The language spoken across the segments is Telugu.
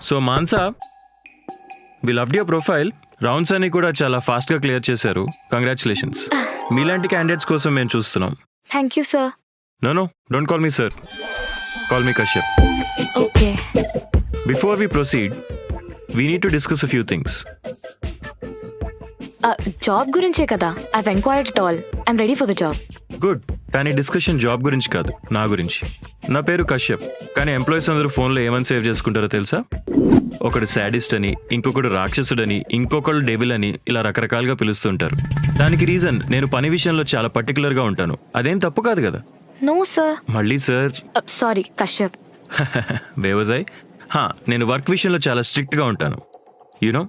So Mansa, we loved your profile. Rounds అన్ని కూడా చాలా ఫాస్ట్గా క్లియర్ చేశారు. కంగ్రాచులేషన్స్. మీలాంటి క్యాండిడేట్స్ కోసం మేము చూస్తున్నాం. Thank you sir. No don't call me sir, call me Kashyap. Okay. Before we proceed, we need to discuss a few things. Job గురించే కదా. I've enquired it all. I'm ready for the job. Good. కానీ డిస్కషన్ జాబ్ గురించి కాదు, నా గురించి. నా పేరు కశ్యప్, కానీ ఎంప్లాయీస్ అందరూ ఫోన్లో ఏమని సేవ్ చేసుకుంటారో తెలుసా? ఒకడు శాడిస్ట్ అని, ఇంకొకడు రాక్షసుడని, ఇంకొకడు డెవిల్ అని, ఇలా రకరకాలుగా పిలుస్తుంటారు. దానికి రీజన్ నేను పని విషయంలో చాలా పర్టికులర్గా ఉంటాను. అదేం తప్పు కాదు కదా. No sir. మళ్ళీ సార్? సారీ కశ్యప్. బేవజాయ్. నేను వర్క్ విషయంలో చాలా స్ట్రిక్ట్గా ఉంటాను. You know,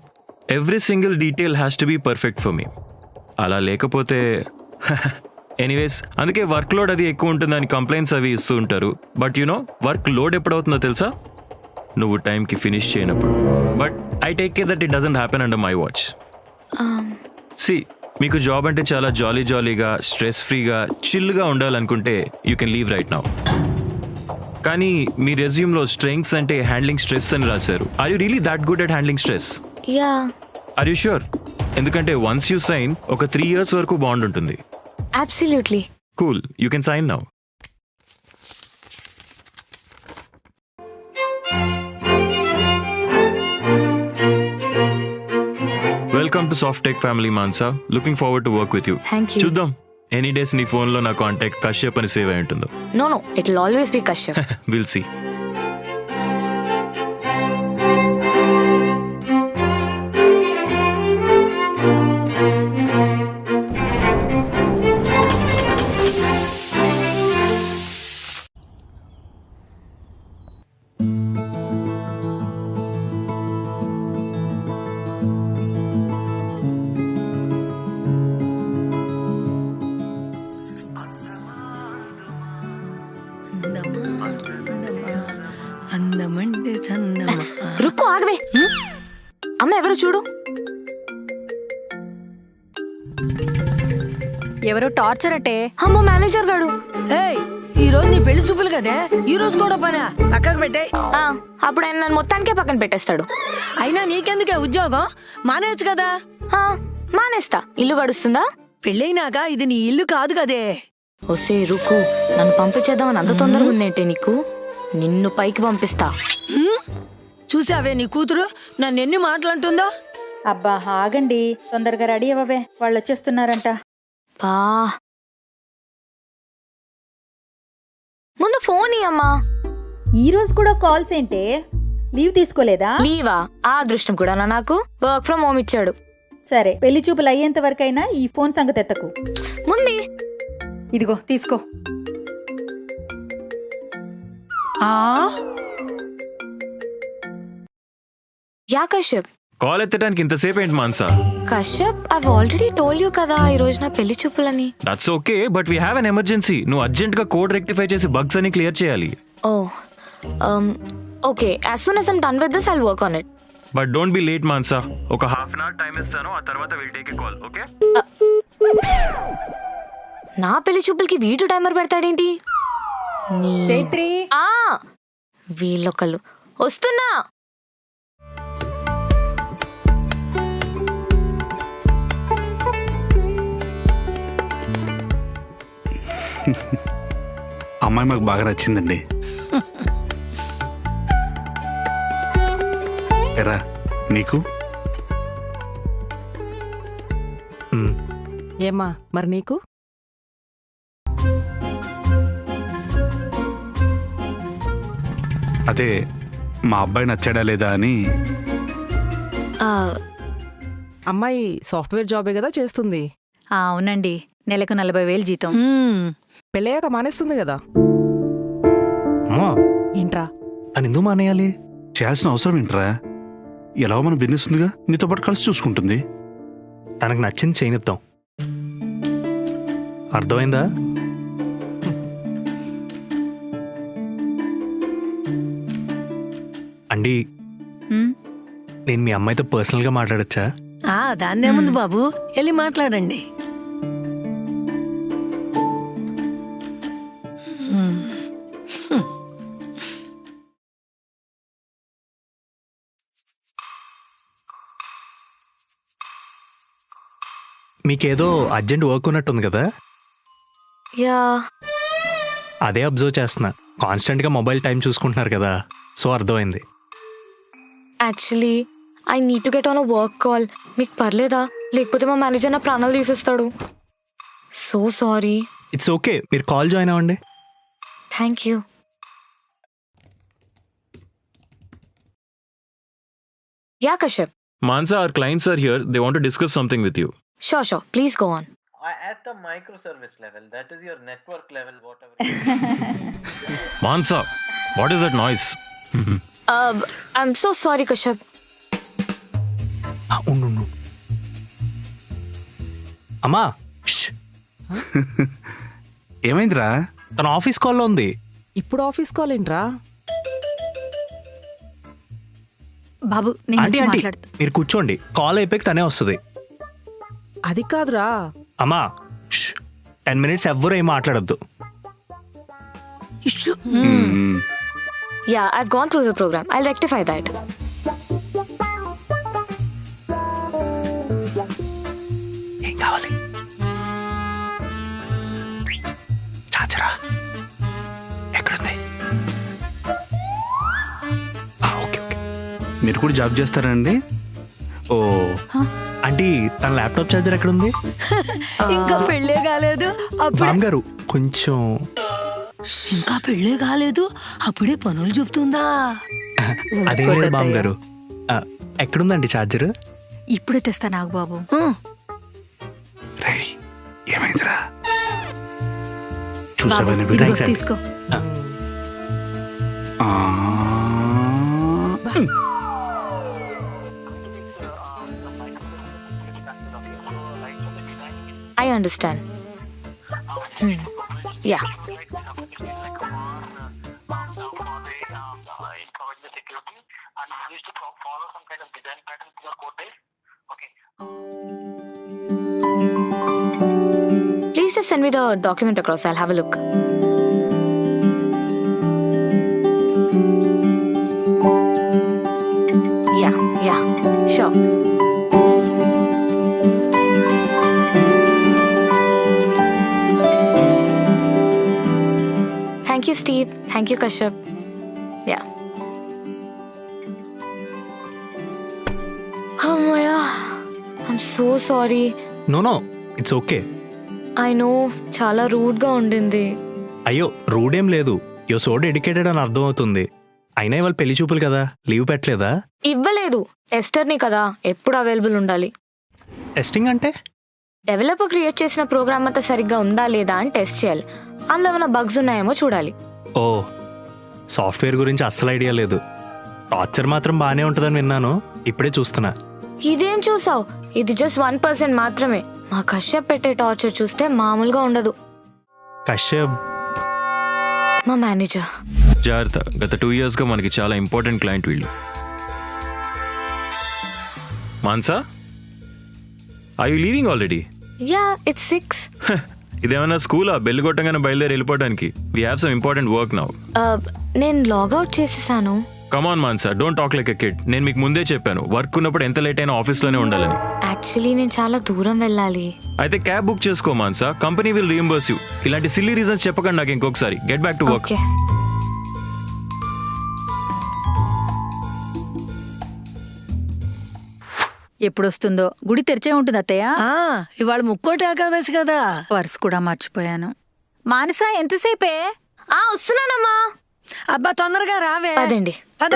every single detail has to be perfect for me. అలా లేకపోతే ఎనీవేస్, అందుకే వర్క్ లోడ్ అది ఎక్కువ ఉంటుందని కంప్లైంట్స్ అవి ఇస్తూ ఉంటారు. బట్ యునో, వర్క్ లోడ్ ఎప్పుడవుతుందో తెలుసా? నువ్వు టైంకి ఫినిష్ చేయనప్పుడు. But I take care that it doesn't happen under my watch. See, మీకు జాబ్ అంటే చాలా జాలీగా, స్ట్రెస్ ఫ్రీగా, చిల్గా ఉండాలనుకుంటే you can leave right now. కానీ మీ రెజ్యూమ్లో స్ట్రెంగ్స్ అంటే హ్యాండ్లింగ్ స్ట్రెస్ అని రాశారు. Are you really that good at handling stress? Yeah. Are you sure? ఎందుకంటే వన్స్ యూ సైన్, ఒక 3 years వరకు బాండ్ ఉంటుంది. Absolutely. Cool, you can sign now. Welcome to soft tech family Mansa. Looking forward to work with you. Thank you. చూద్దాం ఎనీ డేస్ నీ ఫోన్లో నా కాంటాక్ట్ కశ్యప్ అని సేవ్ అయి ఉంటుందో. No it will always be Kashyap. Will see. అందమంటే చందమా. రుక్కు ఆగవే. అమ్మ ఎవరు చూడు. ఎవరో టార్చర్ అట్టే. అమ్మో మేనేజర్ గాడు. ఏయ్, ఈ రోజు నీ పెళ్లి చూపులు కదే, ఈ రోజు కూడా పనా? పక్కకు పెట్టే. అప్పుడు ఆయన నన్ను మొత్తానికే పక్కన పెట్టేస్తాడు. అయినా నీకెందుకే ఉద్యోగం? మానేయచ్చు కదా. మానేస్తా. ఇల్లు గడుస్తుందా? పెళ్ళైనాక ఇది నీ ఇల్లు కాదు కదే. ఒసే రుకు, నన్ను పంపించేద్దామని అంత తొందరగా ఉందేంటే నీకు? నిన్ను పైకి పంపిస్తా. చూసావే నీ కూతురు నన్ను ఎన్ని మాటలంటుందో. అబ్బా ఆగండి, తొందరగా రెడీ అవ్వవే, వాళ్ళు వచ్చేస్తున్నారంట. బా, ముందు ఫోన్ ఇయ్యమ్మా. ఈ రోజు కూడా కాల్స్ ఏంటే? లీవ్ తీసుకోలేదా? లీవా? ఆ అదృష్టం కూడా నాకు వర్క్ ఫ్రమ్ హోమ్ ఇచ్చాడు. సరే, పెళ్లి చూపులు అయ్యేంత వరకైనా ఈ ఫోన్ సంగతి ఎత్తకు. ముందు ఇదిగో తీసుకో. యా కశ్యప్. కాల్ ఎత్తడానికి ఇంతసేపు ఏంటి Mansa? Kashyap, I already told you కదా ఈ రోజు నా పెళ్లి చూపులని. That's okay, but we have an emergency. నువ్వు అర్జెంట్ గా కోడ్ రెక్టిఫై చేసి బగ్స్ అని క్లియర్ చేయాలి. Oh okay, as soon as I'm done with this I will work on it. But don't be late Mansa. ఒక ½ hour టైం ఇస్తాను, ఆ తర్వాత will take a call. Okay? నా పెళ్లి చూపులకి వీటు టైమర్ పెడతాడేంటి? చైత్రి, వీళ్ళొకళ్ళు. వస్తున్నా. అమ్మాయి మాకు బాగా నచ్చిందండి. ఎరా నీకు? ఏమ్మా మరి నీకు? అదే మా అబ్బాయి నచ్చాడా లేదా అని. అమ్మాయి సాఫ్ట్వేర్ జాబే కదా చేస్తుంది. అవునండి, నెలకు 40,000 జీతం. పెళ్ళయ్యాక మానేస్తుంది కదా. అమ్మా, ఏంట్రా అని ఎందుకు మానేయాలి? చేయాల్సిన అవసరం ఏంట్రా? ఎలాగో మన బిజినెస్ ఉందిగా, నీతో పాటు కలిసి చూసుకుంటుంది. తనకు నచ్చింది చేయనిద్దాం. అర్థమైందా? అండి, నేను మీ అమ్మాయితో పర్సనల్గా మాట్లాడచ్చా? దాన్నేముంది బాబు, వెళ్ళి మాట్లాడండి. మీకేదో అర్జెంట్ వర్క్ ఉన్నట్టుంది కదా, యా అదే అబ్జర్వ్ చేస్తున్నా. కాన్స్టెంట్గా మొబైల్ టైం చూసుకుంటున్నారు కదా, సో అర్థమైంది. Actually I need to get on a work call. మీకు పర్లేదా? లేకపోతే మా మేనేజర్ నా ప్రాణాలు తీసేస్తాడు. So sorry. ఇట్స్ ఓకే, మీరు కాల్ జాయిన్ అవ్వండి. Thank you. Yeah Kashyap. Mansa, our clients are here. They want to discuss something with you. Sure please go on. At the microservice level, that is your network level, whatever. Mansa, what is that noise? I'm so sorry Kashyap. ఉండు. అమ్మా, ష్. ఏమైందిరా? తన ఆఫీస్ కాల్లో ఉంది. ఇప్పుడు ఆఫీస్ కాల్ ఏంట్రా? బాబు నేను ఆంటీ వచ్చి ఆంటీ మాట్లాడుతా. మీరు కూర్చోండి, కాల్ అయిపోయి తనే వస్తుంది. అది కాదురా. అమ్మా, 10 minutes ఎవ్వరూ ఏం మాట్లాడద్దు. Yeah I've gone through the programme. I'll rectify that. ఏం కావాలి? చాచరా ఎక్కడుంది? Okay okay. మీరు కూడా జాబ్ చేస్తారండి? ఓ ఆంటీ, తన ల్యాప్టాప్ ఛార్జర్ ఎక్కడుంది? ఇంకా పెళ్ళే కాలేదు అప్పుడే బాంగారు కొంచెం. ఇంకా పెళ్ళే కాలేదు అప్పుడే పనులు చెప్తుందా? అదేం లేదు బాంగారు. ఎక్కడుందండి ఛార్జర్? ఇప్పుడే తెస్తా నాకు బాబు. రేయ్, ఏమైందిరా? చూసావా బాబు, వీడియో? ఇదిగో తీసుకో. ఆ. I understand. Yeah. Please just send me the document across. I'll have a look. Yeah, sure. Thank you, Steve. Thank you, Kashyap. Yeah. Maya, I'm so sorry. No it's okay. I know, చాలా రూడ్గా ఉండింది. అయ్యో, రూడేం లేదు. యో సో డెడికేటెడ్ అని అర్థం అవుతుంది. అయినా ఇవాళ పెళ్లి చూపులు కదా, లీవ్ పెట్టలేదా? ఇవ్వలేదు. టెస్టర్ని కదా, ఎప్పుడు అవైలబుల్ ఉండాలి. టెస్టింగ్ అంటే? డెవలపర్ క్రియేట్ చేసిన ప్రోగ్రామ్ అంతా సరిగ్గా ఉందా లేదా అని టెస్ట్ చేయాలి. అందులో ఏమైనా బగ్స్ ఉన్నాయేమో చూడాలి. ఓ, సాఫ్ట్వేర్ గురించి అస్సలు ఐడియా లేదు. టార్చర్ మాత్రం బాగానే ఉంటుందని విన్నాను, ఇప్పుడే చూస్తున్నా. ఇదేం చూసావు? ఇది జస్ట్ 1% మాత్రమే. మా కశ్యప్ పెట్టే టార్చర్ చూస్తే మామూలుగా ఉండదు. కశ్యప్ మా మేనేజర్. జాగ్రత్త, గత 2 yearsగా మనకి చాలా ఇంపార్టెంట్ క్లయింట్ వీళ్ళు. Mansa, are you leaving already? Yeah, it's 6. ఇదేమన్నా స్కూలా బెల్ కొట్టంగానే బయలుదేరి వెళ్ళిపోవడానికి? We have some important work now. నేను లాగౌట్ చేసేసాను. Come on Mansa, don't talk like a kid. నేను మీకు ముందే చెప్పాను, వర్క్ ఉన్నప్పుడు ఎంత లేట్ అయినా ఆఫీస్లోనే ఉండాలని. యాక్చువల్లీ నేను చాలా దూరం వెళ్ళాలి. అయితే క్యాబ్ బుక్ చేసుకో Mansa, company will reimburse you. ఇలాంటి సిల్లీ రీజన్స్ చెప్పకండి నాకు ఇంకొకసారి. Get back to work. Okay. ఎప్పుడు వస్తుందో. గుడి తెరిచే ఉంటుంది అత్తయ్య. ఇవాళ ముక్కోటి ఏకాదశి కదా. పర్స్ కూడా మర్చిపోయాను. మానస, ఎంతసేపే? వస్తున్నానమ్మా. అబ్బా తొందరగా రావే. పదండి. పద.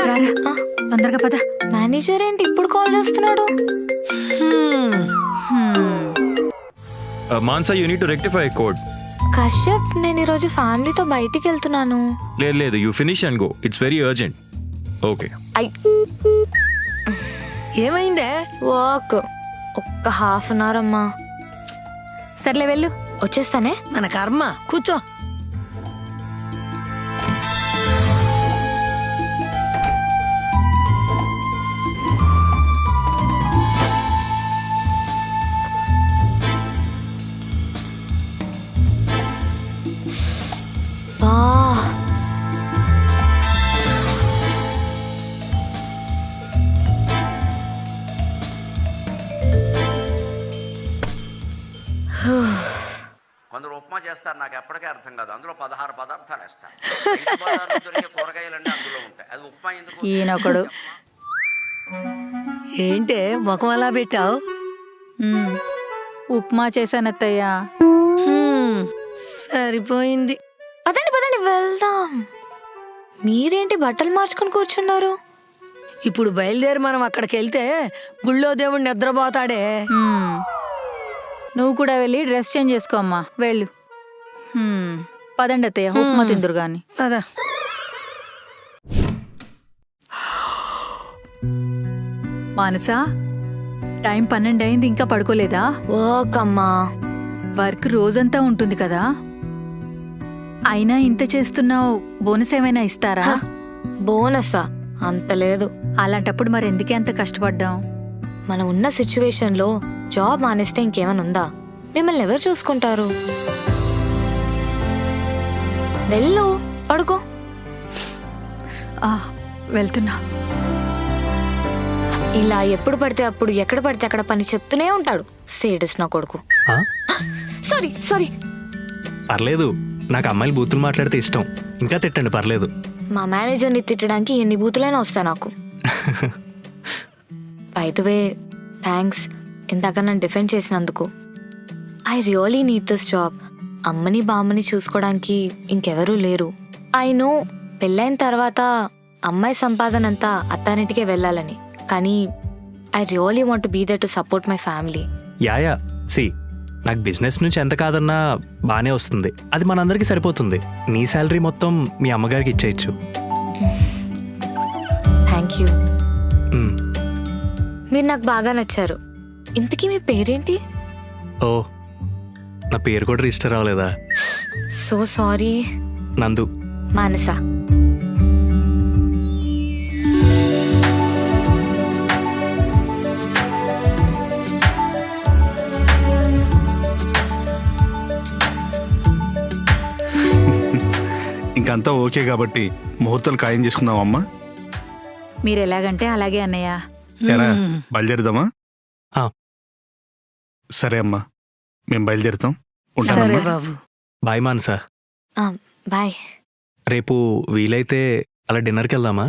తొందరగా పద. మేనేజర్ ఏంటి ఇప్పుడు కాల్ చేస్తున్నాడు? Mansa, you need to rectify code. Kashyap, నేను ఈరోజు ఫ్యామిలీతో బయటికి వెళ్తున్నాను. లేదు, you finish and go. It's very urgent. Okay. ఏమైందే? వర్క్ ఒక్క ½ an hour అమ్మా. సర్లే వెళ్ళు. వచ్చేస్తానే. మన కర్మ. కూర్చో. అర్థం కాదు. అందులో 16 పదార్థాలు వేస్తారు. రైతు బజార్లో దొరికే కూరగాయలన్నీ అందులో ఉంటాయి. అది ఉప్మా ఎందుకు? ఈయనొకడు ఏంటే ముఖం అలా పెట్టావు? మ్మ్. ఉప్మా చేశానత్తయ్యా. సరిపోయింది. పదండి పదండి వెళ్దాం. మీరేంటి బట్టలు మార్చుకొని కూర్చున్నారు? ఇప్పుడు బయలుదేరి మనం అక్కడికి వెళ్తే గుళ్ళో దేవుడు నిద్రపోతాడే. మ్మ్. నువ్వు కూడా వెళ్ళి డ్రెస్ చేంజ్ చేసుకో అమ్మా, వెళ్ళు. పదండి అత్తయ్య, ఉప్మా తిందురు గాని. అదా మానసా, టైం 12 అయింది, ఇంకా పడుకోలేదా? వర్క్ అమ్మా. వర్క్ రోజంతా ఉంటుంది కదా. అయినా ఇంత చేస్తున్నావు, బోనస్ ఏమైనా ఇస్తారా? బోనసా? అంత లేదు. అలాంటప్పుడు మరి ఎందుకే అంత కష్టపడ్డాం? మనం ఉన్న సిచ్యువేషన్లో జాబ్ మానేస్తే ఇంకేమైనా ఉందా? మిమ్మల్ని ఎవరు చూసుకుంటారు? వెళ్ళు, పడుకో. వెళ్తున్నా. ఇలా ఎప్పుడు పడితే అప్పుడు ఎక్కడ పడితే అక్కడ పని చెప్తూనే ఉంటాడు. సేడస్ నా కొడుకు. ఆ? Sorry sorry. పర్లేదు, నాకు అమ్మాయిలు బూతులు మాట్లాడితే ఇష్టం. ఇంకా తిట్టండి, పర్లేదు. మా మేనేజర్ని తిట్టడానికి ఎన్ని బూతులైనా వస్తాయి నాకు. బై ద వే, థ్యాంక్స్ ఇందాక నన్ను డిఫెండ్ చేసినందుకు. I really need this job. అమ్మని బామ్మని చూసుకోవడానికి ఇంకెవరూ లేరు. ఐ నో పెళ్ళైన తర్వాత అమ్మాయి సంపాదన అంతా అత్తారింటికే వెళ్ళాలని, కానీ I really want be there to support my family. Yeah yeah see, నాకు బిజినెస్ నుంచి ఎంత కాదన్నా బాగానే వస్తుంది. అది మనందరికీ సరిపోతుంది. నీ శాలరీ మొత్తం మీ అమ్మగారికి ఇచ్చేయచ్చు. Thank you. మీరు నాకు బాగా నచ్చారు. ఇంతకీ మీ పేరేంటి? ఓ, నా పేరు కూడా రిజిస్టర్ అవ్వలేదా? So sorry. నందు. మానస. ఇంకంతా ఓకే కాబట్టి ముహూర్తాలు ఖాయం చేసుకుందామమ్మా. మీరు ఎలాగంటే అలాగే అన్నయ్య. ఎరా బయలుదేరుదామా? ఆ. సరే అమ్మా, మేము బయలుదేరుతాం. సరే ఉంటానమ్మా. బాబు. బాయ్ మానసా. బాయ్. రేపు వీలైతే అలా డిన్నర్కి వెళ్దామా?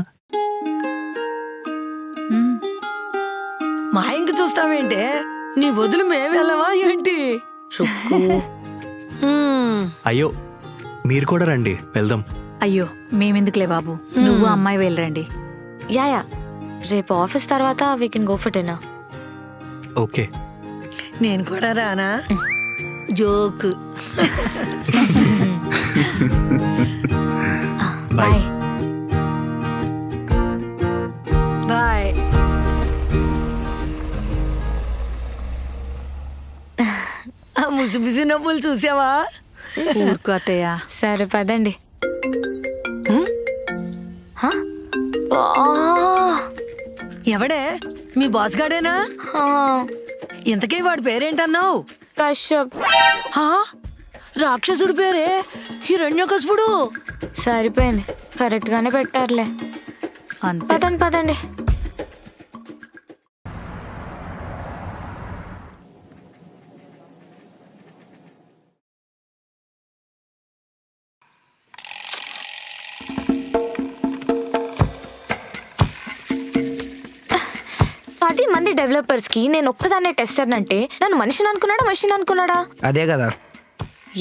మ్మ్. మా ఇంక చూస్తావేంటే? నీ బదులు మేము వెళ్ళవా ఏంటి? అయ్యో, మీరు కూడా రండి, వెళ్దాం. అయ్యో, మేమెందుకులే బాబు, నువ్వు అమ్మాయి వెళ్ళరండి. యా రేపు ఆఫీస్ తర్వాత we can go for dinner. Okay. నేను కూడా రానా? జోక్. బాయ్. బాయ్. ఆ ముసిముసి నవ్వులు చూసావా? ఊరుకో అత్తయ్య. సరే పదండి. ఎవడే? మీ బాస్ గాడేనా? ఇంతకీ వాడి పేరేంటన్నావు? కశ్యప్. రాక్షసుడి పేరే హిరణ్యకశిపుడు. సరిపోయింది, కరెక్ట్ గానే పెట్టారులే. అంతే. పదండి పదండి. మంది డెవలపర్స్ కి నేను ఒక్కదాన్నే టెస్టర్ అంటే నన్ను మనిషిని అనుకున్నాడా మెషిన్ అనుకున్నాడా? అదే కదా.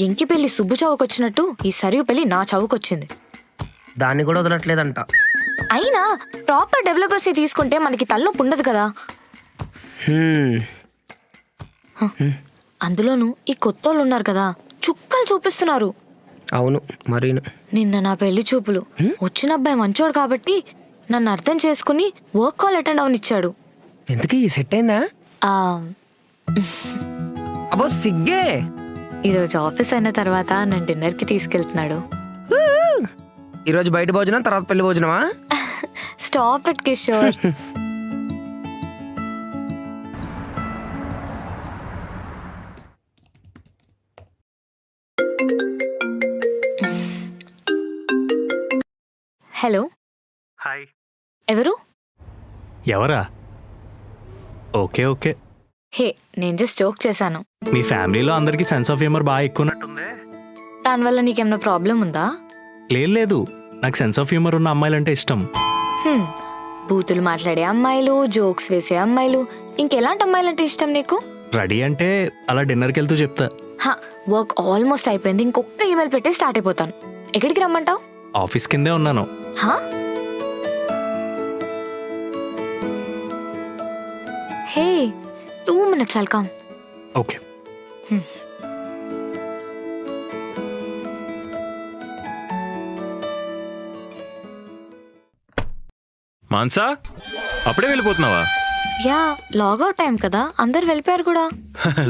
ఎంకి పెళ్లి సుబ్బు చౌకొచ్చినట్టు ఈ సరియు పెళ్లి నా చౌకొచ్చింది. దాన్ని కూడా వదలట్లేదంట. అయినా ప్రాపర్ డెవలపర్స్ ని తీసుకుంటే మనకి తలనొప్పి ఉండదు కదా. అందులోనూ ఈ కొత్త వాళ్ళు ఉన్నారు కదా, చుక్కలు చూపిస్తున్నారు. అవును మరి. నిన్న నా పెళ్లి చూపులు. వచ్చిన అబ్బాయి మంచోడు కాబట్టి నన్ను అర్థం చేసుకుని వర్క్ కాల్ అటెండ్ అవనిచ్చాడు. ఎందుకు ఈ సెట్ అయిందా? అబ్బో సిగ్గే. ఈరోజు ఆఫీస్ అయిన తర్వాత నన్ను డిన్నర్ కి తీసుకెళ్తున్నాడు. ఈరోజు బయట భోజనం, తర్వాత పెళ్లి భోజనమా? Stop it Kishore. Hello. Hi. ఎవరు? ఎవరా? Okay okay. హే, నేను జస్ట్ జోక్ చేశాను. మీ ఫ్యామిలీలో అందరికీ సెన్స్ ఆఫ్ హ్యూమర్ బాగా ఎక్కువనట్టుంది. దానివల్ల నీకేమైనా ప్రాబ్లం ఉందా? లేదు, నాకు సెన్స్ ఆఫ్ హ్యూమర్ ఉన్న అమ్మాయిలంటే ఇష్టం. బూతులు మాట్లాడే అమ్మాయిలు, జోక్స్ వేసే అమ్మాయిలు, ఇంకెలాంటి అమ్మాయిలంటే ఇష్టం నీకు? రెడీ అంటే అలా డిన్నర్కి వెళ్తూ చెప్తా. వర్క్ ఆల్మోస్ట్ అయిపోయింది, ఇంకొక ఈమెయిల్ పెట్టి స్టార్ట్ అయిపోతాను. ఎక్కడికి రమ్మంటావు? ఆఫీస్ కిందే ఉన్నాను. హే 2 minutes, I'll come. Okay. Mansa, అప్పుడే వెళ్ళిపోతున్నావా? యా, లాగౌట్ టైం కదా, అందరు వెళ్ళిపోయారు కూడా.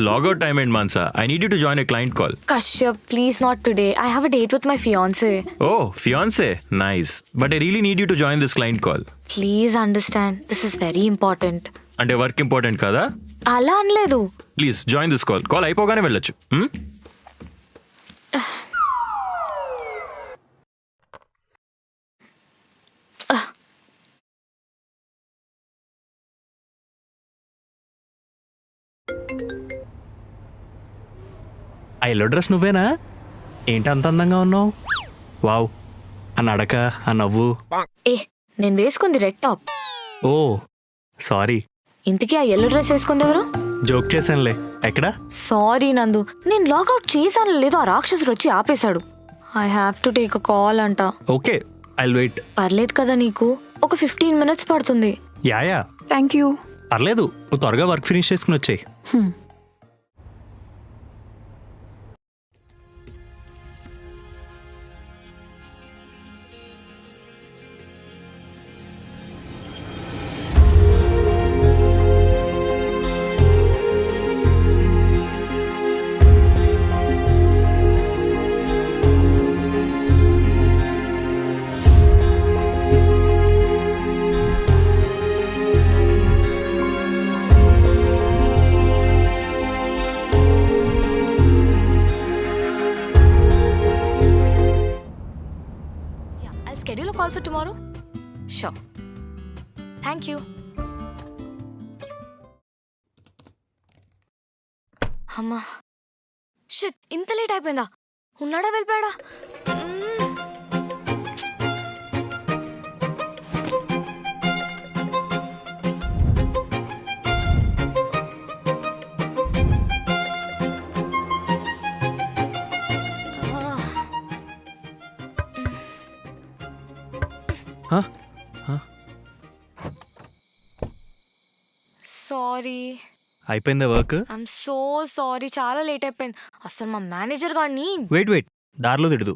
లాగౌట్ టైం ఏంటి Mansa? I need you to join a client call. Kashyap, please not today. I have a date with my fiancé. Oh, fiancé. Nice. But I really need you to join this client call. Please understand, this is very important. అంటే వర్క్ ఇంపార్టెంట్ కదా? అలా అనలేదు. Please join this call. Call అయిపోగానే వెళ్ళొచ్చు. ఆ ఎల్లో డ్రెస్ నువ్వేనా? ఏంటి అంత అందంగా ఉన్నావు? వావ్, ఆ నడక, ఆ నవ్వు. నేను వేసుకుంది రెడ్ టాప్. ఓ సారీ. ఇంతకీ ఆ ఎల్లో డ్రెస్ వేసుకుంది ఎవరు? జోక్ చేశానులే. ఎక్కడ? సారీ నందు, నేను లాగౌట్ చేశాను లేదో ఆ రాక్షసుడు వచ్చి ఆపేశాడు. I have to take a call అంట. Okay, I'll wait. పర్లేదు కదా నీకు? ఒక 15 minutes పడుతుంది. యా. Thank you. పర్లేదు, నువ్వు త్వరగా వర్క్ ఫినిష్ చేసుకుని వచ్చేయి. Schedule a call for tomorrow? Sure. Thank you. అమ్మా, షిట్, ఇంత లేట్ అయిపోయిందా? ఉన్నాడా వెళ్ళిపోయాడా? సారీ. అయిపోయిందా వర్క్? ఐఎమ్ సో సారీ, చాలా లేట్ అయిపోయింది. అసలు మా మేనేజర్ గారిని. వెయిట్, దారిలో తిడదు.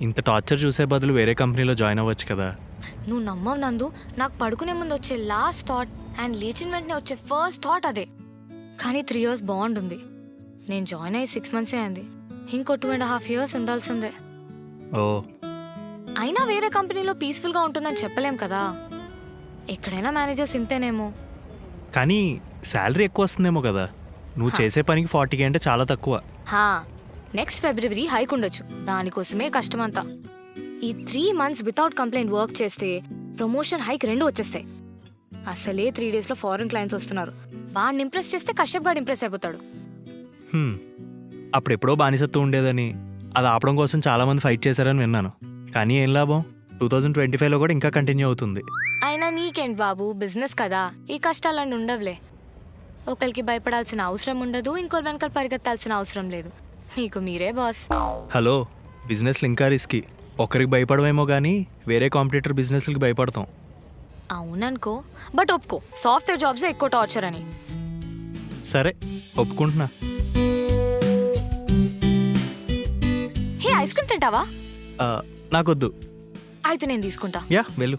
ఇంత టార్చర్ చూసే బదులు వేరే కంపెనీలో జాయిన్ అవ్వచ్చు కదా. నువ్వు నమ్మవు నందు, నాకు పడుకునే ముందు వచ్చే లాస్ట్ థాట్ అండ్ లేచిన వెంటనే వచ్చే ఫస్ట్ థాట్ అదే. కానీ 3 years బాండ్ ఉంది. నేను జాయిన్ అయ్యి 6 months అయింది. ఇంకో 2.5 years ఉండాల్సిందే. ఓ, అయినా వేరే కంపెనీలో పీస్ఫుల్గా ఉంటుందని చెప్పలేం కదా. ఎక్కడైనా మేనేజర్స్ ఇంతేనేమో. కానీ శాలరీ ఎక్కువ వస్తుందేమో కదా. నువ్వు చేసే పనికి 40K అంటే చాలా తక్కువ. నెక్స్ట్ February హైక్ ఉండొచ్చు, దానికోసమే కష్టమంతా. ఈ 3 months వితౌట్ కంప్లైంట్ వర్క్ చేస్తే ప్రమోషన్, హైక్ 2 వచ్చేస్తాయి. అసలే 3 daysలో ఫారెన్ క్లయింట్స్ వస్తున్నారు. వాడిని ఇంప్రెస్ చేస్తే కశ్యప్ గారు ఇంప్రెస్ అయిపోతాడు. అప్పుడెప్పుడో బానిసత్వం ఉండేదని, అది ఆపడం కోసం చాలా మంది ఫైట్ చేశారని విన్నాను. కానీ ఏం లాభం, 2025లో కూడా ఇంకా కంటిన్యూ అవుతుంది. అయినా నీకేంటి బాబు, బిజినెస్ కదా, ఈ కష్టాలన్నీ ఉండవులే. ఒకరికి భయపడాల్సిన అవసరం ఉండదు, ఇంకోరి వెనకాల పరిగెత్తాల్సిన అవసరం లేదు. మీకు మీరే బాస్. హలో, బిజినెస్లు ఇంకా రిస్కీ. ఒకరికి భయపడమేమో కానీ వేరే కాంపిటీటర్ బిజినెస్లకి భయపడతాం. అవుననుకో, బట్ ఒప్పుకో, సాఫ్ట్వేర్ జాబ్సే ఎక్కువ టార్చర్ అని. సరే, ఒప్పుకుంటున్నా. హే, ఐస్ క్రీమ్ తింటావా? నాకొద్దు. అయితే నేను తీసుకుంటా. యా, వెళ్ళు.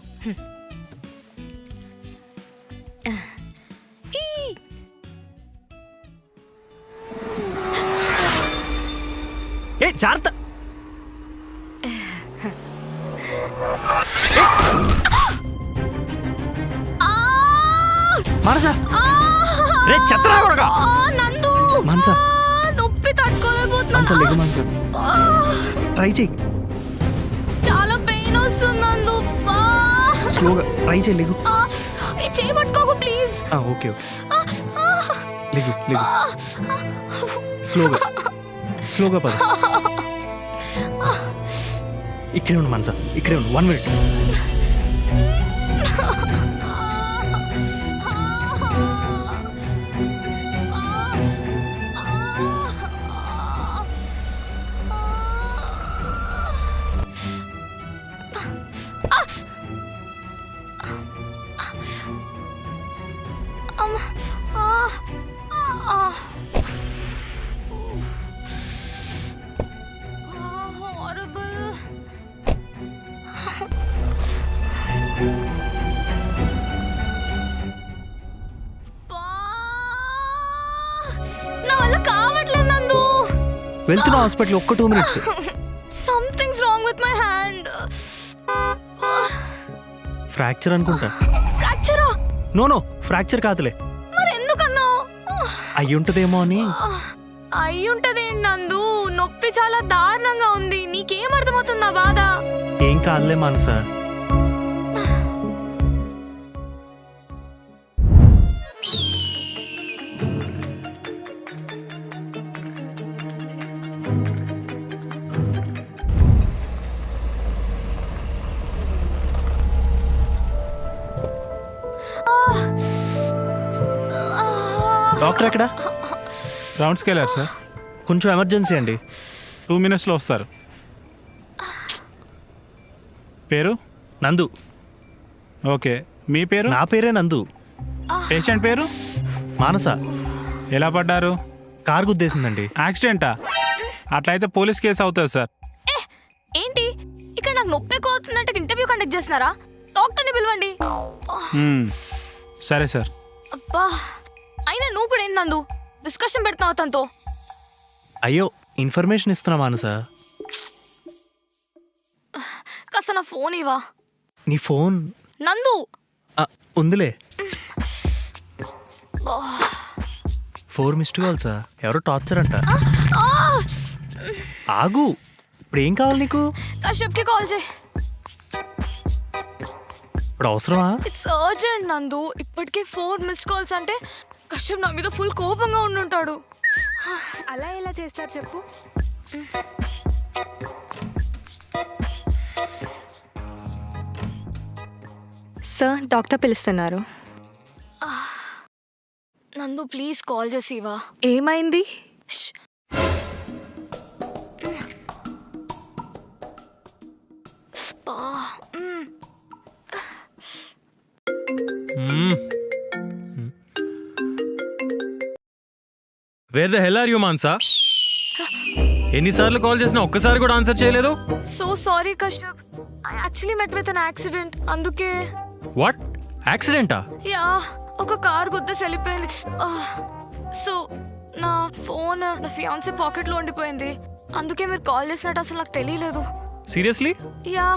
ఏ జాగ్రత్త. మనసా, రే చెత్తరా కొడగా. నందు, మనసా, నొప్పి తట్టుకోలేకపోతున్నా. మనసా లెగు, మనసా ట్రై చెయ్యి. చాలా పెయిన్ వస్తుంది నందు. స్లోగా ట్రై చెయ్యి, లెగు. చేయి పట్టుకోకు ప్లీజ్. ఓకే, లెగు. స్లోగా స్లోగా పద. ఇక్కడే ఉండు మనసా, ఇక్కడే ఉండు. 1 minute. వెళ్తున్నా హాస్పిటల్. ఒక్క 2 minutes. Something's wrong with my hand. Fracture అనుకుంటా. ఫ్రాక్చరా? నో ఫ్రాక్చర్ కాదులే. మరి ఎందుకన్నావు? అయ్యి ఉంటదేమో అని. అయ్యుంటది నందు. నొప్పి చాలా దారుణంగా ఉంది. నీకేం అర్థమవుతుందా బాధ? ఏం కాదులే మనసా. డాక్టర్ ఎక్కడ? రౌండ్స్కి వెళ్ళారు సార్. కొంచెం ఎమర్జెన్సీ అండి. 2 minutesలో వస్తారు. పేరు? నందు. ఓకే, మీ పేరు? నా పేరే నందు. పేషెంట్ పేరు? మానస. ఎలా పడ్డారు? కారు గుద్దేసిందండి. యాక్సిడెంటా? అట్లయితే పోలీస్ కేసు అవుతుంది సార్. ఏంటి ఇక్కడ నాకు నొప్పి ఎక్కువ అవుతుందంటే ఇంటర్వ్యూ కండక్ట్ చేస్తున్నారా? డాక్టర్ని పిలవండి. సరే సార్. అబ్బా, అయినా నువ్వు కూడా ఏంటి నందు డిస్కషన్ పెడుతున్నావు అతనితో? అయ్యో, ఇన్ఫర్మేషన్ ఇస్తున్నా మానస. కాస్త నా ఫోన్ ఇవా. నీ ఫోన్? నందు ఉందిలే. 4 missed calls. ఎవరో టార్చర్ అంట. ఆగు, ఇప్పుడు ఏం కావాలి నీకు? కశ్యప్కి కాల్ చేయి. ఇప్పుడు అవసరమా? ఇట్స్ అర్జెంట్ నందు. ఇప్పటికే 4 missed calls అంటే కశ్యప్ నా మీద ఫుల్ కోపంగా ఉండుంటాడు. అలా ఎలా చేస్తారు చెప్పు? సార్, డాక్టర్ పిలుస్తున్నారు. నందు ప్లీజ్ కాల్ చేసి ఇవా. ఏమైంది? Where the hell are you Mansa? ఎన్నిసార్లు కాల్ చేసినా ఒక్కసారి కూడా ఆన్సర్ చేయలేదు. So sorry Kashyap. I actually met with an accident. అందుకే. వాట్? యాక్సిడెంటా? యా, ఒక కార్ గుద్దేసి వెళ్ళిపోయింది. సో నా ఫోన్ నా ఫియాన్సీ పాకెట్ లో ఉండిపోయింది. అందుకే మీరు కాల్ చేసినట్టు అసలు నాకు తెలియలేదు. సీరియస్లీ? యా.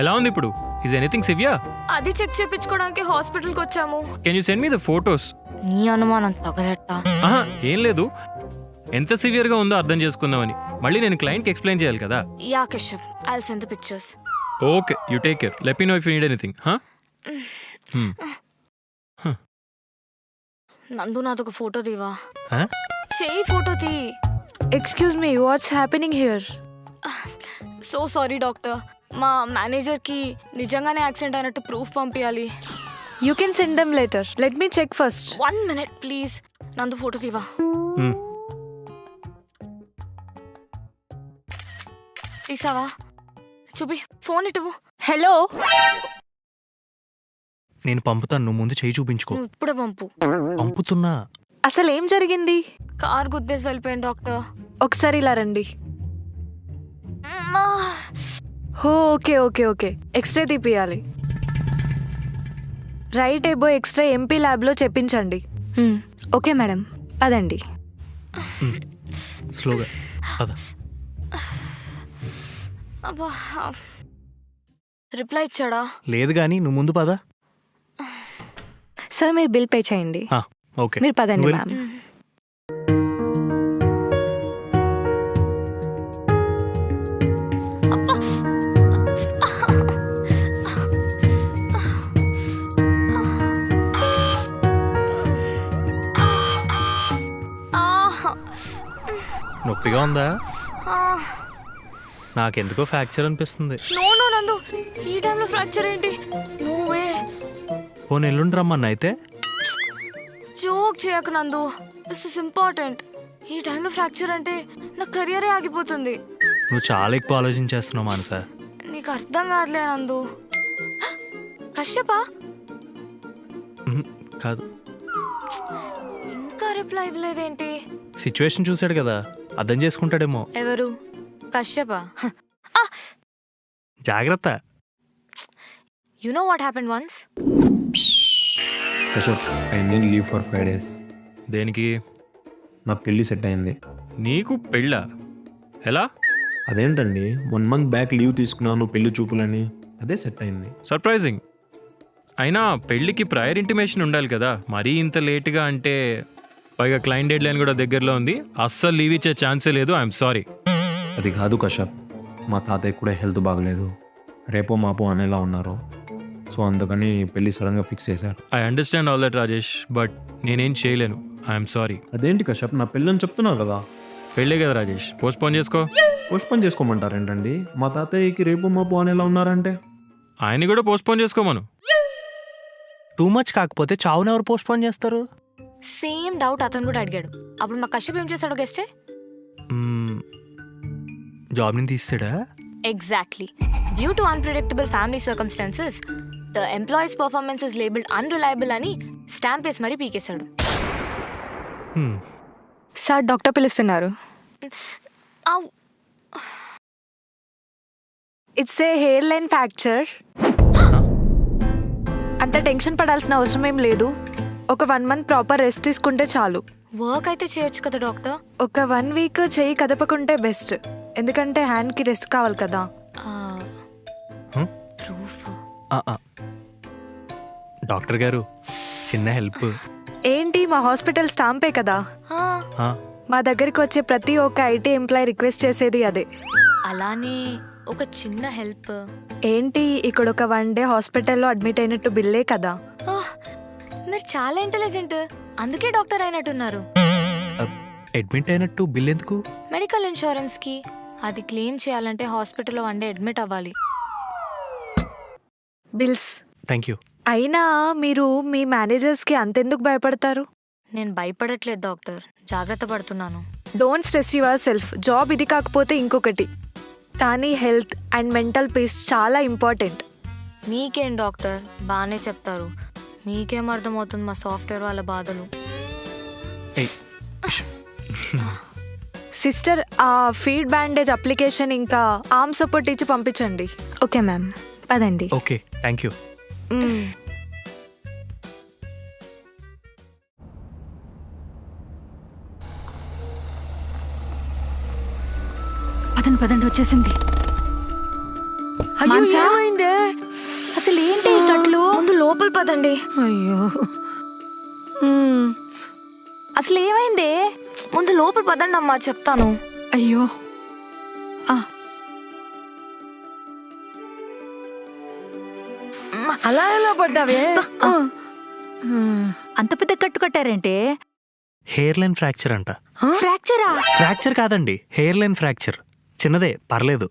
ఎలా ఉంది ఇప్పుడు? Is anything severe? అది చెక్ చేయించుకోవడానికి హాస్పిటల్కి వచ్చాము. Can you send me the photos? నీ అనుమానం తగలట్టా? ఏం లేదు, ఎంత సివియర్ గా ఉందో అర్థం చేసుకుందామని. మళ్ళీ నేను క్లయింట్ కి ఎక్స్ప్లెయిన్ చేయాలి కదా. Yeah Kashyap, I will send the pictures. Okay, you take care. Let me know if you need anything. Nandu నాదొక ఫోటో తీవా. చెయ్యి ఫోటో తీ. Excuse me, what's happening here? So sorry doctor. మా మేనేజర్కి నిజంగానే యాక్సిడెంట్ అయినట్టు ప్రూఫ్ పంపించాలి. You can send them later. Let me check first. 1 minute please. Nandu photo తీవా. తీసావా? చూపి, ఫోన్ ఇటువు. హలో, నేను పంపుతాను, నువ్వు ముందు చేయి చూపించుకో. నువ్వు ఇప్పుడే పంపు. పంపుతున్నా. అసలు ఏం జరిగింది? కార్ గుద్దేసి వెళ్ళిపోయింది డాక్టర్. ఒకసారి ఇలా రండి. ఓకే ఓకే ఓకే, ఎక్స్రే తీపియాలి. రైట్ ఎబో ఎక్స్రే ఎంపీ ల్యాబ్లో చెప్పించండి. ఓకే మేడం, పదండి. స్లోగా పద. అబ్బా, రిప్లై ఇచ్చాడా? లేదు కానీ నువ్వు ముందు పద. సార్, మీరు బిల్ పే చేయండి. ఓకే, మీరు పదండి మ్యామ్. ఉందా? నాకెందుకో ఫ్రాక్చర్ అనిపిస్తుంది. నో నో నందు, ఈ టైంలో ఫ్రాక్చర్ ఏంటి? నువ్వే పోనీ ఎల్లుండి రమ్మన్న అయితే. జోక్ చేయకు నందు, దిస్ ఇస్ ఇంపార్టెంట్. ఈ టైంలో ఫ్రాక్చర్ అంటే నా కెరియరే ఆగిపోతుంది. నువ్వు చాలా ఎక్కువ ఆలోచించేస్తున్నావు మానస. నీకు అర్థం కాదులే నందు. కశ్యపా కాదు, ఇంకా రిప్లై ఇవ్వలేదేంటి? సిచ్యువేషన్ చూసాడు కదా, అర్థం చేసుకుంటాడేమో. ఎవరు? కశ్యపా? జాగ్రత్త. You know what happened once? Ashok, I need leave for 5 days. దేనికి? నా పెళ్ళి సెట్ అయింది. నీకు పెళ్ళా? ఎలా? అదేంటండి, 1 month బ్యాక్ లీవ్ తీసుకున్నాను పెళ్లి చూపులని, అదే సెట్ అయింది. సర్ప్రైజింగ్. అయినా పెళ్ళికి ప్రయర్ ఇంటిమేషన్ ఉండాలి కదా, మరీ ఇంత లేట్గా అంటే. పైగా క్లయింట్ డెడ్ లైన్ కూడా దగ్గరలో ఉంది, అస్సలు లీవ్ ఇచ్చే ఛాన్సే లేదు. I'm sorry. అది కాదు కశ్యప్, మా తాతయ్య కూడా హెల్త్ బాగలేదు, రేపో మాపో అనేలా ఉన్నారు. సో అందుకని పెళ్ళి సడన్గా ఫిక్స్ చేశారు. I understand all that Rajesh, but నేనేం చేయలేను. I'm sorry. అదేంటి కశ్యప్, నా పెళ్ళని చెప్తున్నావు కదా. పెళ్ళే కదా రాజేష్, పోస్ట్పోన్ చేసుకో. పోస్ట్పోన్ చేసుకోమంటారేంటండి? మా తాతయ్యకి రేపో మాపో అనేలా ఉన్నారంటే ఆయన్ని కూడా పోస్ట్పోన్ చేసుకోమను. టూ మచ్ కాకపోతే చావును ఎవరు పోస్ట్పోన్ చేస్తారు? సేమ్ డౌట్ అతను కూడా అడిగాడు. అప్పుడు మా కశ్యప్ ఏం చేశాడు గెస్టే? జాబ్ ని తీస్తాడా? Exactly. Due to unpredictable family circumstances, the employee's performance is labeled unreliable అని స్టాంప్ వేసి మరీ పీకేశాడు. సార్ డాక్టర్ పిలుస్తున్నారు. It's a hair line fracture. అంత టెన్షన్ పడాల్సిన అవసరం ఏం లేదు. ఒక 1 month ప్రాపర్ రెస్ట్ తీసుకుంటే చాలు. వర్క్ అయితే చేయొచ్చు కదా డాక్టర్? ఒక 1 week చెయ్యి కదపకుంటే బెస్ట్, ఎందుకంటే హ్యాండ్కి రెస్ట్ కావాలి కదా. డాక్టర్ గారు, చిన్న హెల్ప్. ఏంటి, మా హాస్పిటల్ స్టాంపే కదా. మా దగ్గరికి వచ్చే ప్రతి ఒక్క ఐటీ ఎంప్లాయీ రిక్వెస్ట్ చేసేది అదే. అలానే ఒక చిన్న హెల్ప్ ఏంటి, ఇక్కడ ఒక 1 day హాస్పిటల్లో అడ్మిట్ అయినట్టు బిల్లే కదా. మీరు చాలా ఇంటెలిజెంట్, అందుకే డాక్టర్ అయినట్టున్నారు. అడ్మిట్ అయినట్టు బిల్ ఎందుకు? మెడికల్ ఇన్సూరెన్స్ కి. అది క్లెయిమ్ చేయాలంటే హాస్పిటల్లో 1 day అడ్మిట్ అవ్వాలి. బిల్స్. Thank you. అయినా మీరు మీ మేనేజర్స్కి అంతెందుకు భయపడతారు? నేను భయపడట్లేదు డాక్టర్, జాగ్రత్త పడుతున్నాను. Don't stress your self. Job ఇది కాకపోతే ఇంకొకటి, కానీ హెల్త్ అండ్ మెంటల్ పీస్ చాలా ఇంపార్టెంట్. మీకేం డాక్టర్, బాగానే చెప్తారు. మీకేం అర్థమవుతుంది మా సాఫ్ట్వేర్ వాళ్ళ బాధలు. సిస్టర్, ఆ ఫీడ్ బ్యాండేజ్ అప్లికేషన్ ఇంకా ఆర్మ్ సపోర్ట్ ఇచ్చి పంపించండి. ఓకే మ్యామ్, పదండి. Okay, thank you. పదండి, వచ్చేసింది. అయ్యో, ఏమైందే? అసలు ఏంటి ఇట్లట్లు? ముందు లోపల పదండి. అయ్యో, అసలు ఏమైంది? ముందు లోపల పదండి అమ్మా, చెప్తాను. అయ్యో, అలా ఎలా పడ్డావే? అంత పెద్ద కట్టు కట్టారంటే? హెయిర్ లైన్ ఫ్రాక్చర్ అంట. ఫ్రాక్చరా? ఫ్రాక్చర్ కాదండి, హెయిర్ లైన్ ఫ్రాక్చర్. చిన్నదే, పర్లేదు.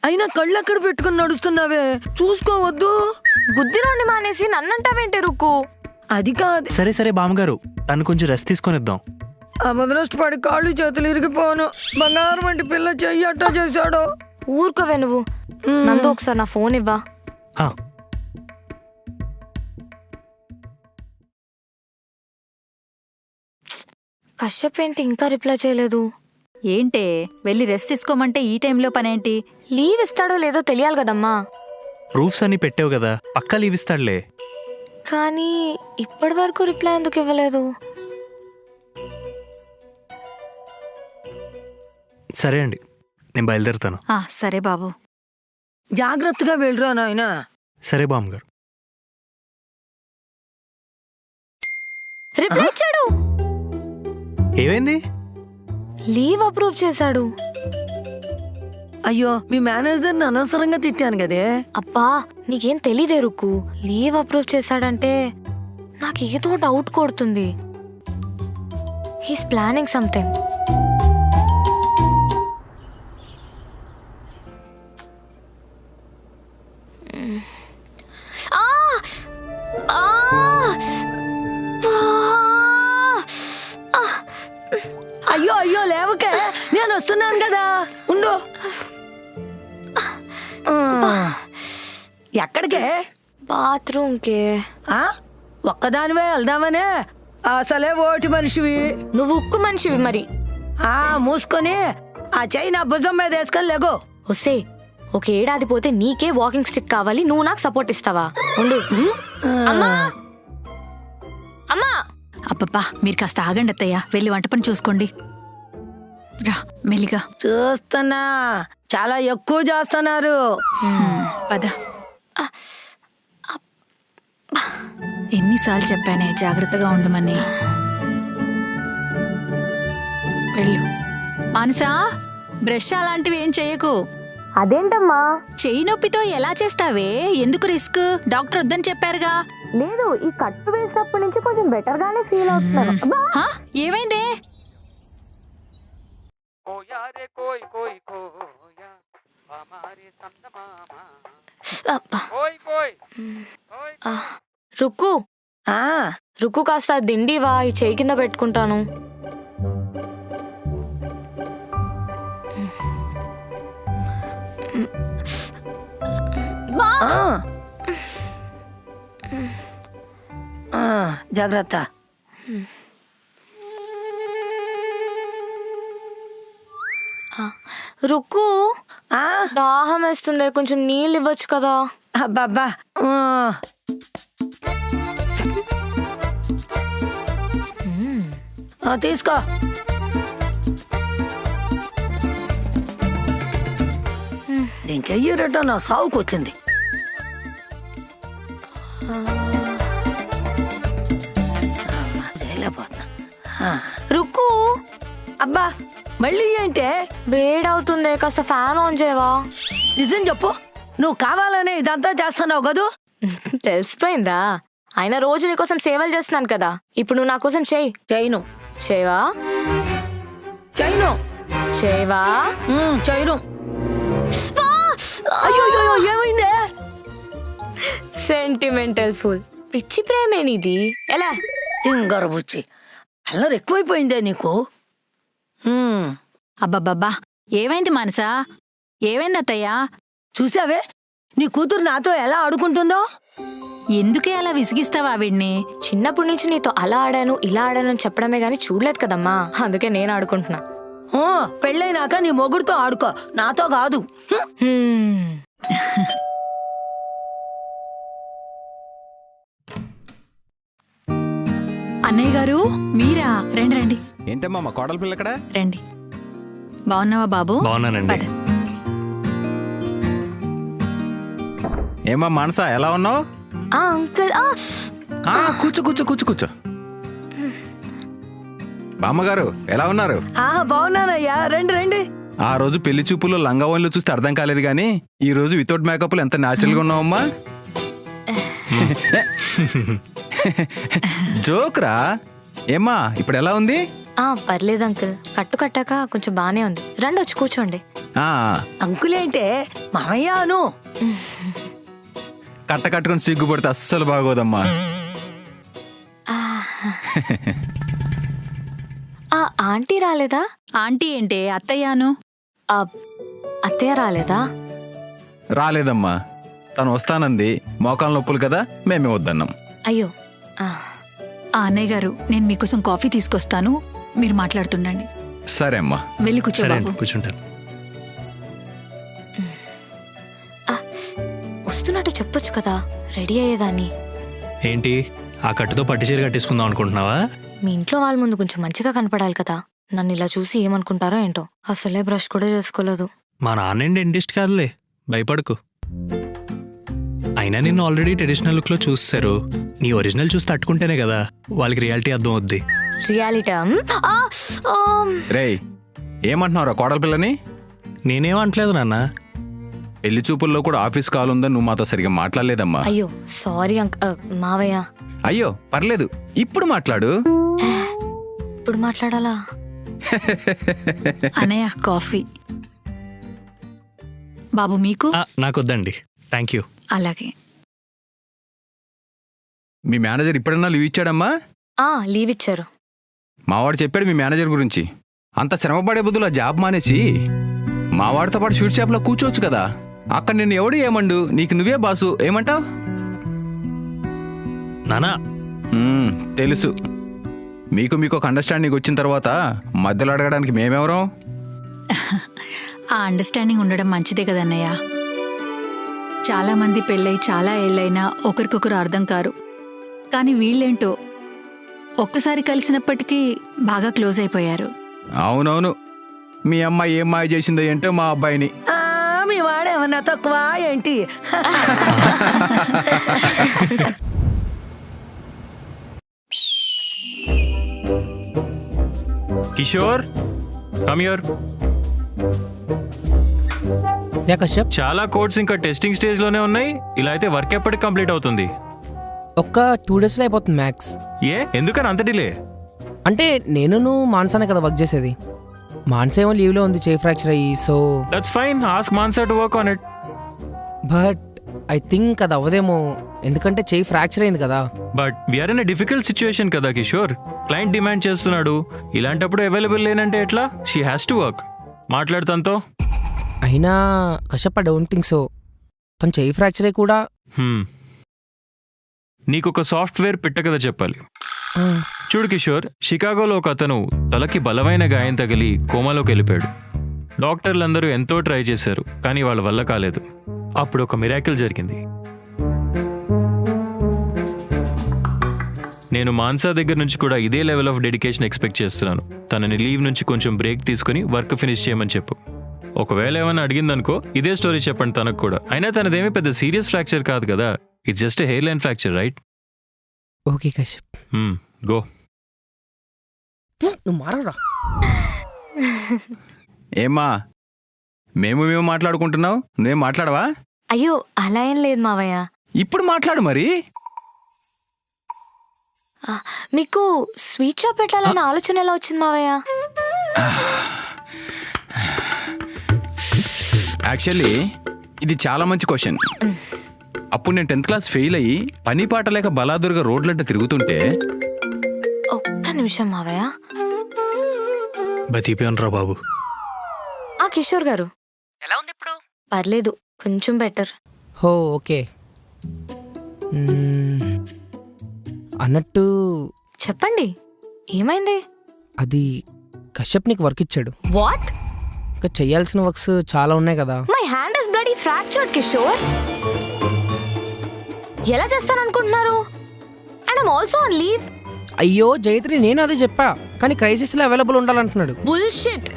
అయినా కళ్ళు అక్కడ పెట్టుకుని నడుస్తున్నావే, చూసుకోవద్దు. బుద్ధిలోని మానేసి నన్నంటావేంటి రుక్కు? అది కాదు. సరే బామ్మగారు, తను కొంచెం రెస్ట్ తీసుకొనిద్దాం. ఆ ముదరష్టపడి కాళ్ళు చేతులు ఇరిగిపోను. బంగారం వంటి పిల్ల చెయ్యి అట్టా చేశాడు. ఊరుకోవే నువ్వు. నందు, ఒకసారి నా ఫోన్ ఇవ్వా. కశ్యప్ ఏంటి ఇంకా రిప్లై చేయలేదు? ఏంటే, వెళ్ళి రెస్ట్ తీసుకోమంటే ఈ టైంలో పనేంటి? లీవ్ ఇస్తాడో లేదో తెలియాలి కదమ్మా. ప్రూఫ్స్ అన్ని పెట్టావు కదా, పక్కా లీవ్ ఇస్తాడులే. కానీ ఇప్పటి వరకు రిప్లై ఎందుకు ఇవ్వలేదు? సరే అండి, నేను బయలుదేరుతాను. సరే బాబు, జాగ్రత్తగా వెళ్ళరా నాయనా. సరే బామ్మగారు. రిప్లై ఇచ్చాడు. ఏమైంది? లీవ్ అప్రూవ్ చేశాడు. అయ్యో, మీ మేనేజర్ని అనవసరంగా తిట్టాను కదే. అబ్బా, నీకేం తెలీదే రుక్కు. లీవ్ అప్రూవ్ చేశాడంటే నాకు ఏదో డౌట్ కొడుతుంది. He's planning something. ఆ! ఆ! అయ్యో అయ్యో లేవకే, నేను వస్తున్నాను కదా, ఉండు. ఎక్కడికే? బాత్రూమ్కి. ఒక్కదానివే వెళ్దామనే? అసలే ఓటి మనిషివి. నువ్వు ఉక్కు మనిషివి మరి. మూసుకొని ఆ చెయ్యి నా భుజం మీద వేసుకొని లేగో. వస్తే ఒక ఏడాది పోతే నీకే వాకింగ్ స్టిక్ కావాలి, నువ్వు నాకు సపోర్ట్ ఇస్తావా? ఉండు. అమ్మా అమ్మా. అబ్బబ్బా మీరు కాస్త ఆగండి అత్తయ్య, వెళ్ళి వంట పని చూసుకోండి. రా మెల్లిగా. చూస్తున్నా, చాలా ఎక్కువ చేస్తున్నారు. పద. ఎన్నిసార్లు చెప్పానే జాగ్రత్తగా ఉండమని. వెళ్ళు. మానసా, బ్రష్ అలాంటివి ఏం చెయ్యకు. అదేంటమ్మా? చెయ్యి నొప్పితో ఎలా చేస్తావే? ఎందుకు రిస్క్? డాక్టర్ వద్దని చెప్పారుగా. లేదు, ఈ కట్టు వేసినప్పటి నుంచి కొంచెం బెటర్ గానే ఫీల్ అవుతున్నాను. ఏమైందే? రుక్కు రుక్కు, కాస్త దిండివా, ఈ చేయి కింద పెట్టుకుంటాను. జాగ్రత్త. రుక్కు, దాహం వేస్తుంది, కొంచెం నీళ్ళు ఇవ్వచ్చు కదా. అబ్బాబ్బా, తీసుకో. నేను చెయ్యరట నా సావుకు వచ్చింది. రుక్కు, అబ్బా మళ్ళీ ఏంటే? వేడవుతుంది, కాస్త ఫ్యాన్ ఆన్ చేయవా? నిజం చెప్పు, నువ్వు కావాలనే ఇదంతా చేస్తున్నావు కదూ? తెలిసిపోయిందా? అయినా రోజు నీకోసం సేవలు చేస్తున్నాను కదా, ఇప్పుడు నువ్వు నా కోసం చెయ్యి. చేయను. చేయవా? చేయను. చేయవా? చేయను. అయ్యో ఏమైందే? Sentimental full. పిచ్చి ప్రేమేనిది. ఎలా? జింగర బుచ్చి, అల్లరి ఎక్కువైపోయిందే నీకు. అబ్బబ్బబ్బా, ఏమైంది మానసా? ఏమైంది అత్తయ్యా? చూసావే నీ కూతురు నాతో ఎలా ఆడుకుంటుందో? ఎందుకే అలా విసిగిస్తావా వీడిని? చిన్నప్పటి నుంచి నీతో అలా ఆడాను ఇలా ఆడాను అని చెప్పడమే గానీ చూడలేదు కదమ్మా, అందుకే నేను ఆడుకుంటున్నా. పెళ్ళైనాక నీ మొగుడుతో ఆడుకో, నాతో కాదు. అన్నయ్య గారు, మీరా? రండి రండి. ఏంటమ్మా మా కోడల పిల్ల ఎక్కడ? రండి. బాగున్నావా బాబు? బాగున్నానండి. ఏమా మానసా, ఎలా ఉన్నావు? అంకుల్, కూర్చో కూర్చో కూర్చో కూర్చో. బామ్మగారు ఎలా ఉన్నారు? బాగున్నానయ్యా, రండి రండి. ఆ రోజు పెళ్లి చూపుల్లో లంగావోన్లు చూస్తే అర్థం కాలేదు గానీ ఈ రోజు వితౌట్ మేకప్ ఎంత న్యాచురల్ గా ఉన్నావమ్మా. జోక్రా. ఏమ్మా ఇప్పుడు ఎలా ఉంది? పర్లేదు అంకుల్, కట్టు కట్టాక కొంచెం బానే ఉంది. రండి వచ్చి కూర్చోండి. అంకులేంటే మామయ్య అను. కట్ట కట్టుకుని సిగ్గుపడితే అస్సలు బాగోదమ్మా. ఆంటీ రాలేదా? ఆంటీ ఏంటే, అత్తయ్యాను. అత్తయ్య రాలేదా? రాలేదమ్మా, తను వస్తానంది. మోకాలు నొప్పులు కదా, మేమే వద్దన్నాం. అయ్యో. అన్నయ్య గారు, నేను మీకోసం కాఫీ తీసుకొస్తాను, మీరు మాట్లాడుతుండండి. సరే అమ్మా. వెళ్ళి కూర్చోండి. కూర్చుంటాను. వస్తున్నట్టు చెప్పొచ్చు కదా, రెడీ అయ్యేదాన్ని. ఏంటి, ఆ కట్టుతో పట్టు చీర కట్టేసుకుందాం అనుకుంటున్నావా? మీ ఇంట్లో వాళ్ళ ముందు కొంచెం మంచిగా కనపడాలి కదా, నన్ను ఇలా చూసి ఏమనుకుంటారో ఏంటో. అసలే బ్రష్ కూడా చేసుకోలేదు. మా నాన్న డెంటిస్ట్ కాదులే, భయపడకు. అయినా నిన్ను ఆల్రెడీ ట్రెడిషనల్ లుక్ లో చూస్తారు. నీ ఒరిజినల్ చూసి తట్టుకుంటేనే కదా వాళ్ళకి రియాలిటీ అర్థం అవుద్ది. రియాలిటీ? రేయ్, ఏమంటున్నావురా కోడల పిల్లని? నేనేమంటలేదు నాన్న. పెళ్లి చూపుల్లో కూడా ఆఫీస్ కాల్ ఉందని నువ్వు మాతో సరిగా మాట్లాడలేదమ్మా. అయ్యో సారీ మావయ్య. అయ్యో పర్లేదు, ఇప్పుడు మాట్లాడు. ఇప్పుడు మాట్లాడాలా? అన్నయ్య కాఫీ. బాబు మీకు? నాకొద్దండి, థ్యాంక్ యూ. అలాగే. మీ మేనేజర్ ఇప్పుడన్నా లీవ్ ఇచ్చాడమ్మా? లీవ్ ఇచ్చారు. మావాడు చెప్పాడు మీ మేనేజర్ గురించి. అంత శ్రమపడే బదులు ఆ జాబ్ మానేసి మావాడితో పాటు స్వీట్ షాప్లో కూర్చోవచ్చు కదా. అక్కడ నిన్ను ఎవడు ఏమండు, నీకు నువ్వే బాసు. ఏమంటావు? నానా తెలుసు. మీకు ఒక అండర్స్టాండింగ్ వచ్చిన తర్వాత మధ్యలో అడగడానికి మేమెవరం? ఆ అండర్స్టాండింగ్ ఉండడం మంచిదే కదన్నయ్య. చాలామంది పెళ్ళై చాలా ఏళ్ళైనా ఒకరికొకరు అర్థం కారు. కానీ వీళ్ళేంటో ఒక్కసారి కలిసినప్పటికీ బాగా క్లోజ్ అయిపోయారు. అవునవును. మీ అమ్మాయి ఏం మాయ చేసిందో ఏంటో మా అబ్బాయిని. మీ వాడేమన్నా తక్కువ ఏంటి? Kishore come here. చాలా కోడ్స్ ఇంకా టెస్టింగ్ స్టేజ్ లోనే ఉన్నాయి. ఇలా అయితే వర్క్ ఎప్పటికి కంప్లీట్ అవుతుంది? ఒక్క 2 days లో అయిపోతుంది మ్యాక్స్. ఎందుకని అంత డిలే? అంటే నేను మాన్సానే కదా వర్క్ చేసేది. మాన్సేమో లీవ్లో ఉంది, చేయి ఫ్రాక్చర్ అయ్యి. So that's fine, ask Mansa to work on it. But I think అది అవ్వదేమో, ఎందుకంటే చేయి ఫ్రాక్చర్ అయింది కదా. But we're in difficult situation కదా కిషోర్. క్లయింట్ డిమాండ్ చేస్తున్నాడు. ఇలాంటప్పుడు అవైలబుల్ లేనంటే ఎట్లా? She has to work. మాట్లాడుతాంతో. అయినా Kashyap I don't think so. తను చేయి ఫ్రాక్చర్ అయ్యి కూడా. నీకొక సాఫ్ట్వేర్ పెట్ట కదా చెప్పాలి. చూడు కిషోర్, షికాగోలో ఒక అతను తలకి బలమైన గాయం తగిలి కోమాలోకి వెళ్ళిపోయాడు. డాక్టర్లందరూ ఎంతో ట్రై చేశారు, కానీ వాళ్ళ వల్ల కాలేదు. అప్పుడు ఒక మిరాకిల్ జరిగింది. నేను మాన్సా దగ్గర నుంచి కూడా ఇదే లెవెల్ ఆఫ్ డెడికేషన్ ఎక్స్పెక్ట్ చేస్తున్నాను. తనని లీవ్ నుంచి కొంచెం బ్రేక్ తీసుకుని వర్క్ ఫినిష్ చేయమని చెప్పు. ఒకవేళ ఏమైనా అడిగిందనుకో ఇదే స్టోరీ చెప్పండి తనకు కూడా. అయినా తనదేమీ పెద్ద సీరియస్ ఫ్రాక్చర్ కాదు కదా. It's just hair line fracture, right? Okay Kashyap, go. నువ్వు మారవరా. ఏమ్మా, మేము మాట్లాడుకుంటున్నావు, నువ్వేం మాట్లాడవా? అయ్యో అలా ఏం లేదు మావయ్య. ఇప్పుడు మాట్లాడు మరి. మీకు స్వీట్ షాప్ పెట్టాలన్న ఆలోచన ఎలా వచ్చింది మావయ్య? యాక్చువల్లీ ఇది చాలా మంచి క్వశ్చన్. అప్పుడు నేను 10th క్లాస్ ఫెయిల్ అయ్యి పని పాట లేక బలాదుర్గా రోడ్లంటే తిరుగుతుంటే. ఒక్క నిమిషం మావయ్య. బతిపోయాను రా బాబు. కిషోర్ గారు ఎలా ఉంది ఇప్పుడు? పర్లేదు, కొంచెం బెటర్. హో ఓకే. అన్నట్టు చెప్పండి, ఏమైంది? అది కశ్యప్ నీకు వర్క్ ఇచ్చాడు. వాట్? ఇంకా చెయ్యాల్సిన వర్క్స్ చాలా ఉన్నాయి కదా. My hand is bloody fractured Kishore. ఎలా చేస్తాననుకుంటున్నారు? And I'm also on leave. అయ్యో జైత్రి, నేను అదే చెప్పా, కానీ క్రైసిస్ లో అవైలబుల్ ఉండాలంటున్నాడు. బుల్షిట్.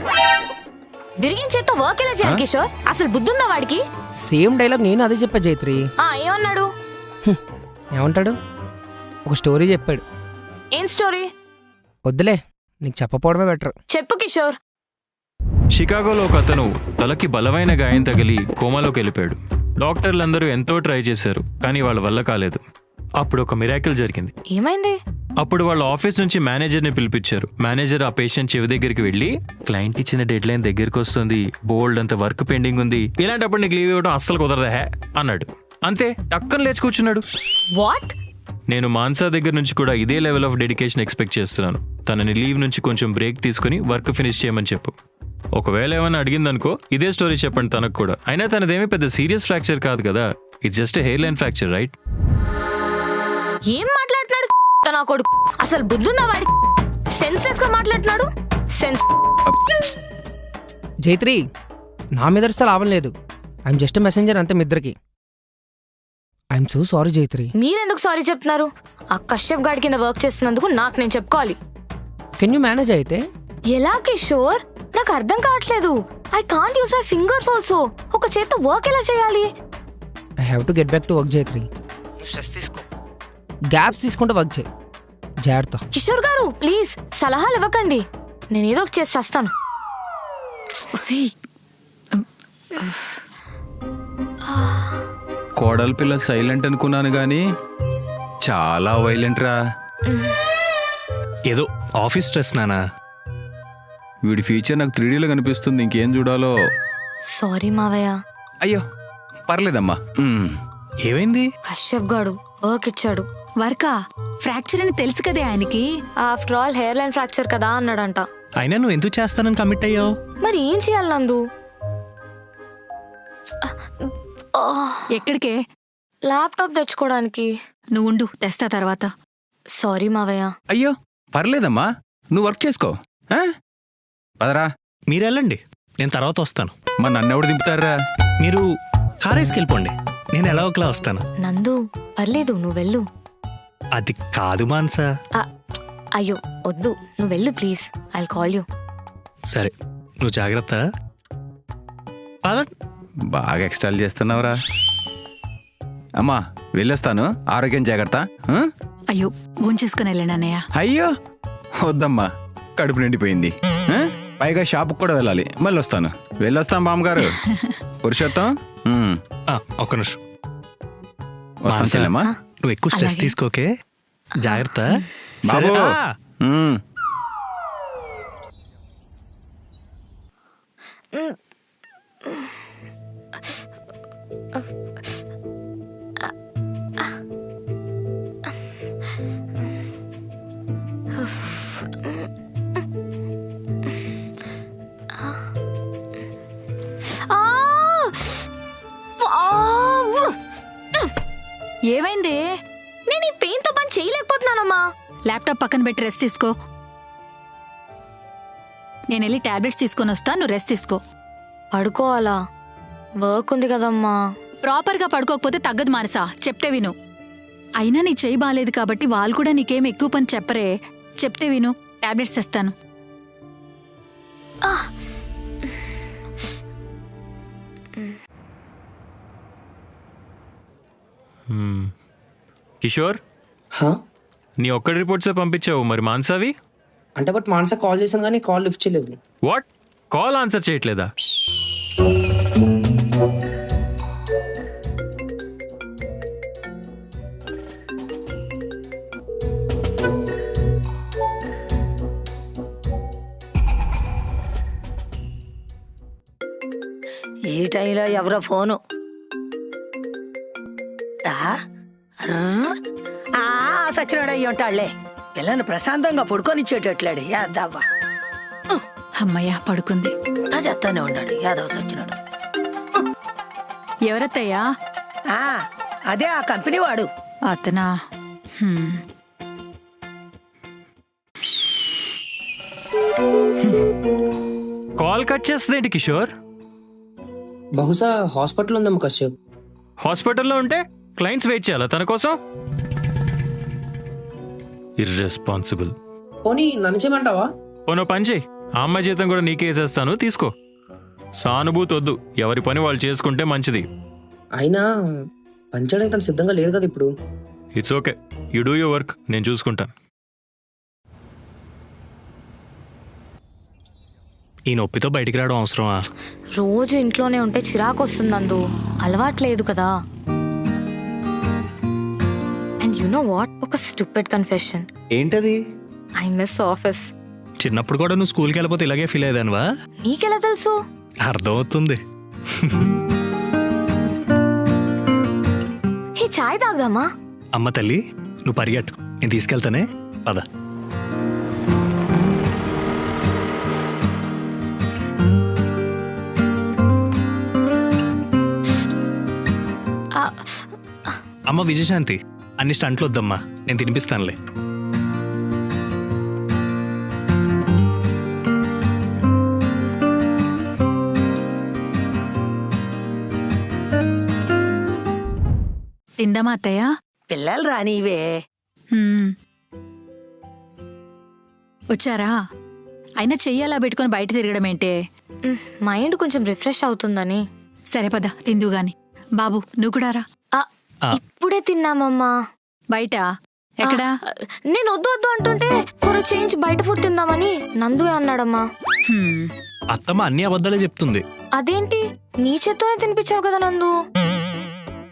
విరిగిన చేత్తో వర్క్ ఎలా చేయాలి కిషోర్? అసలు బుద్ధుందా వాడికి? సేమ్ డైలాగ్ నేను అదే చెప్పా జైత్రి. ఏమన్నాడు? ఏమంటాడు? ఒక స్టోరీ చెప్పాడు. ఏం స్టోరీ? వద్దులే, నీకు చెప్పపోవడమే బెటర్. చెప్పు కిషోర్. షికాగోలో ఒక అతను తలకి బలమైన గాయం తగిలి కోమాలోకి వెళ్ళిపోయాడు. డాక్టర్లందరూ ఎంతో ట్రై చేశారు, కానీ వాళ్ళ వల్ల కాలేదు. అప్పుడు ఒక మిరాకిల్ జరిగింది. ఏమైంది? అప్పుడు వాళ్ళ ఆఫీస్ నుంచి మేనేజర్ని పిలిపించారు. మేనేజర్ ఆ పేషెంట్ చెవి దగ్గరికి వెళ్ళి, క్లయింట్ ఇచ్చిన డెడ్ లైన్ దగ్గరికి వస్తుంది, బోల్డ్ అంత వర్క్ పెండింగ్ ఉంది, ఇలాంటప్పుడు నీకు లీవ్ ఇవ్వడం అస్సలు కుదరదా అన్నాడు. అంతే, టక్కన లేచి కూర్చున్నాడు. వాట్? నేను మాన్సా దగ్గర నుంచి కూడా ఇదే లెవెల్ ఆఫ్ డెడికేషన్ ఎక్స్పెక్ట్ చేస్తున్నాను. తనని లీవ్ నుంచి కొంచెం బ్రేక్ తీసుకుని వర్క్ ఫినిష్ చేయమని చెప్పు. ఒకవేళ ఏమైనా అడిగిందనుకో ఇదే స్టోరీ చెప్పండి తనకు కూడా. అయినా తనదేమీ పెద్ద సీరియస్ ఫ్రాక్చర్ కాదు కదా. It's just hair line fracture, right? ఏం మాట్లాడుతున్నాడు నా కొడుకు? అసలు బుద్ధుందా వాడి? సెన్స్లెస్ గా మాట్లాడుతున్నాడు. జైత్రి, నా మీద లాభం లేదు. ఐఎమ్ జస్ట్ మెసెంజర్ అంతే మీ ఇద్దరికి. I'm so sorry Jaitri. మీరెందుకు సారీ చెప్తున్నారు? ఆ కశ్యప్ గాడి కింద వర్క్ చేస్తున్నందుకు నాకు నేను చెప్పుకోవాలి. కెన్ యూ మేనేజ్ అయితే? ఎలా కిషోర్? నాకు అర్థం కావట్లేదు. I can't use my fingers also. ఒక చేత్తో వర్క్ ఎలా చేయాలి? I have to get back to work Jaitri. Stress తీసుకో, గ్యాప్స్ తీసుకుంటూ వర్క్ చేయి. జాగ్రత్త. కిషోర్ గారు ప్లీజ్ సలహాలు ఇవ్వకండి. నేను ఏదో ఒకటి చేసి వస్తాను. కోడలి పిల్ల సైలెంట్ అనుకున్నాను గానీ చాలా వైలెంట్ రా. ఏదో ఆఫీస్ స్ట్రెస్ నానా. వీడి ఫ్యూచర్ నాకు 3Dలో కనిపిస్తుంది. ఇంకేం చూడాలో. సారీ మావయ్య. అయ్యో పర్లేదమ్మా. ఏమైంది? కశ్యప్ గాడు వర్క్ ఇచ్చాడు. వర్కా? ఫ్రాక్చర్ అని తెలుసు కదే ఆయనకి. After all hair line fracture కదా అన్నాడంట. అయినా నువ్వు ఎందుకు చేస్తానని కమిట్ అయ్యావు? మరి ఏం చేయాలి నందు? ఎక్కడికే? ల్యాప్టాప్ తెచ్చుకోవడానికి. నువ్వు ఉండు, తెస్తా తర్వాత. సారీ మావయ్య. అయ్యో పర్లేదమ్మా, నువ్వు వర్క్ చేసుకో. పదరా. మీరు వెళ్ళండి, నేను తర్వాత వస్తాను. మా నన్నెవడు దింపుతారా? మీరు కార్ వేసుకెళ్ళిపోండి, నేను ఎలా ఒకలా వస్తాను. నందు పర్లేదు, నువ్వు వెళ్ళు. అది కాదు మాన్సా. అయ్యో వద్దు, నువ్వు వెళ్ళు ప్లీజ్. I'll call you. సరే, నువ్వు జాగ్రత్త. బాగా ఎక్స్ట్రాలు చేస్తున్నావురా. అమ్మా వెళ్ళొస్తాను, ఆరోగ్యం జాగ్రత్త. అయ్యో భోంచేసుకుని వెళ్ళండి అన్నయ్య. అయ్యో వద్దమ్మా, కడుపు నిండిపోయింది. పైగా షాపుకి కూడా వెళ్ళాలి. మళ్ళీ వస్తాను. వెళ్ళొస్తాం బామ్మగారు. పురుషోత్తం ఒక్క నిమిషం. వస్తాను చెల్లెమ్మా. నువ్వు ఎక్కువ స్ట్రెస్ తీసుకోకే, జాగ్రత్త. బాబు ఏమైంది? నేను ఈ పెయిన్ తో పని చేయలేకపోతున్నానమ్మా. ల్యాప్టాప్ పక్కన పెట్టి రెస్ట్ తీసుకో. నేను వెళ్ళి టాబ్లెట్స్ తీసుకొని వస్తా, నువ్వు రెస్ట్ తీసుకో. పడుకోవాలా? వర్క్ ఉంది కదమ్మా. ప్రాపర్గా పడుకోకపోతే తగ్గదు మానసా, చెప్తే విను. అయినా నీ చేయి బాలేదు కాబట్టి వాళ్ళు కూడా నీకేం ఎక్కువ పని చెప్పరే. చెప్తే విను, టాబ్లెట్స్ తెస్తాను. కిషోర్, నీ ఒక్కడి రిపోర్ట్సే పంపించావు, మరి మాన్సావి? అంటే బట్ మానస కాల్ చేశాను కానీ కాల్ లిఫ్ట్ చేయలేదు. వాట్? కాల్ ఆన్సర్ చేయట్లేదా? ఈ టైంలో ఎవరో ఫోను. సచ్చినాడు అయ్యి ఉంటాళ్లే. పిల్లని ప్రశాంతంగా పడుకొనిచ్చేటట్లాడు యాదవ్వ. అమ్మయ్య పడుకుంది. చెప్తానే ఉన్నాడు యాదవ్ సచ్చినాడు. ఎవరత్తయ్యా? అదే ఆ కంపెనీ వాడు. అతనా? కాల్ కట్ చేస్తుందేంటి కిషోర్? బహుశా హాస్పిటల్ ఉందమ్మ కశ్యప్. హాస్పిటల్లో ఉంటే క్లయింట్స్ వెయిట్ చేయాలా తన కోసం? ఇర్రెస్పాన్సిబుల్. పోనీ నన్ను చేయమంటావా? పోనో పని చేయి, ఆ అమ్మాయి జీతం కూడా నీకే వేసేస్తాను, తీసుకో. సానుభూతి వద్దు, ఎవరి పని వాళ్ళు చేసుకుంటే మంచిది. అయినా పంచడానికి తను సిద్ధంగా లేదు కదా ఇప్పుడు. It's okay, you do your work, నేను చూసుకుంటాను. ఈ నొప్పితో బయటికి రావడం అవసరమా? రోజు ఇంట్లోనే ఉంటే చిరాకు వస్తుంది అందు, అలవాట్లేదు కదా. అండ్ యు నో వాట్, ఒక స్టూపిడ్ కన్ఫెషన్. ఏంటది? I miss office. చిన్నప్పుడు కూడా నువ్వు స్కూల్కి వెళ్ళిపోతే ఇలాగే ఫీల్ అయ్యేదానివా? నీకెలా తెలుసు? అర్థమవుతుంది. హే చాయ్ తాగుదామా? అమ్మ తల్లి, నువ్వు పరిగెట్టుకు, నేను తీసుకెళ్తానే, పద. అమ్మ విజయశాంతి, అన్ని స్టంట్లు వద్దమ్మా, నేను తినిపిస్తానులే. తిందామా అత్తయ్య? పిల్లలు రానివే. వచ్చారా? అయినా చెయ్యాలా పెట్టుకొని బయట తిరగడం ఏంటే? మైండ్ కొంచెం రిఫ్రెష్ అవుతుందని. సరే పద తిందు గాని. బాబు నువ్వు కూడా రా. ఇప్పుడే తిన్నామమ్మా. బయట ఎక్కడా? నేను వద్దు వద్దు అంటుంటే ఫర్ చేంజ్ బయట ఫుడ్ తిందామని నందు అన్నాడమ్మా. అత్తమ్మ అన్ని అబద్ధాలే చెప్తుంది. అదేంటి, నీ చేత్తోనే తినిపించావు కదా నందు.